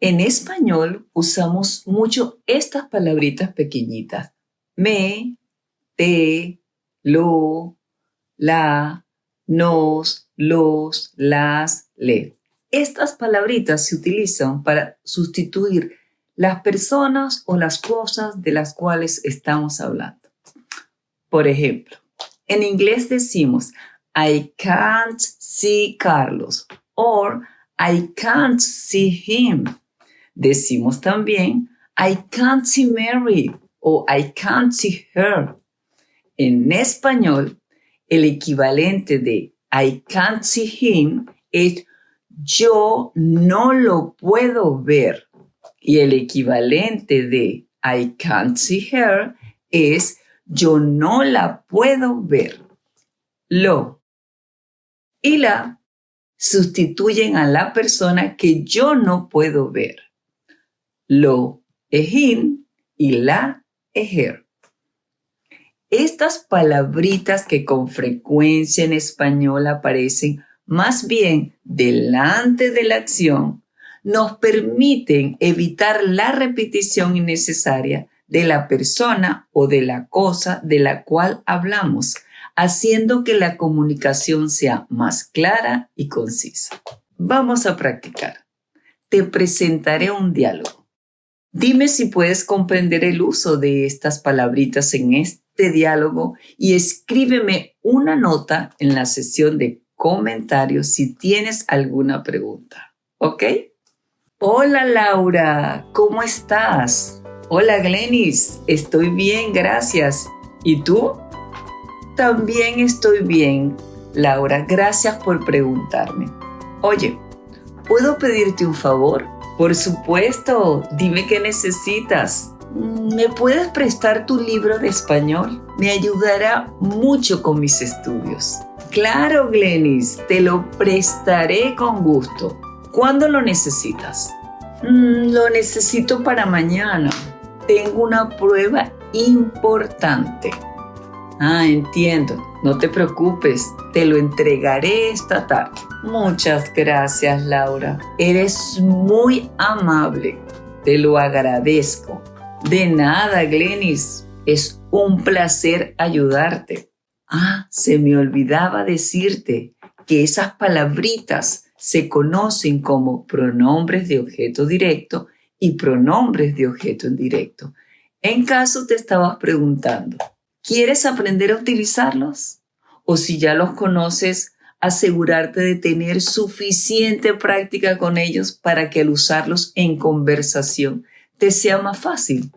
En español usamos mucho estas palabritas pequeñitas. Me, te, lo, la, nos, los, las, les. Estas palabritas se utilizan para sustituir las personas o las cosas de las cuales estamos hablando. Por ejemplo, en inglés decimos I can't see Carlos or I can't see him. Decimos también I can't see Mary o I can't see her. En español, el equivalente de I can't see him es yo no lo puedo ver. Y el equivalente de I can't see her es yo no la puedo ver. Lo y la sustituyen a la persona que yo no puedo ver. Lo es him y la es her. Estas palabritas que con frecuencia en español aparecen más bien delante de la acción nos permiten evitar la repetición innecesaria de la persona o de la cosa de la cual hablamos, haciendo que la comunicación sea más clara y concisa. Vamos a practicar. Te presentaré un diálogo. Dime si puedes comprender el uso de estas palabritas en este diálogo y escríbeme una nota en la sección de comentarios si tienes alguna pregunta. ¿Ok? Hola Laura, ¿cómo estás? Hola Glenis, estoy bien, gracias. ¿Y tú? También estoy bien, Laura, gracias por preguntarme. Oye, ¿puedo pedirte un favor? Por supuesto, dime qué necesitas. ¿Me puedes prestar tu libro de español? Me ayudará mucho con mis estudios. Claro, Glenis, te lo prestaré con gusto. ¿Cuándo lo necesitas? Lo necesito para mañana. Tengo una prueba importante. Entiendo. No te preocupes. Te lo entregaré esta tarde. Muchas gracias, Laura. Eres muy amable. Te lo agradezco. De nada, Glenis. Es un placer ayudarte. Se me olvidaba decirte que esas palabritas se conocen como pronombres de objeto directo y pronombres de objeto indirecto. En caso te estabas preguntando, ¿quieres aprender a utilizarlos? O si ya los conoces, asegurarte de tener suficiente práctica con ellos para que al usarlos en conversación te sea más fácil.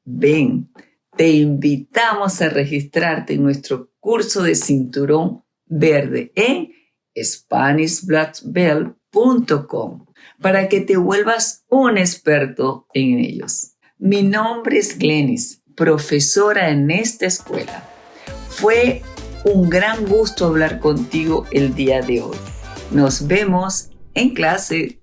Ven, te invitamos a registrarte en nuestro curso de cinturón verde en SpanishBlackBelt.com para que te vuelvas un experto en ellos. Mi nombre es Glenis, profesora en esta escuela. Fue un gran gusto hablar contigo el día de hoy. Nos vemos en clase.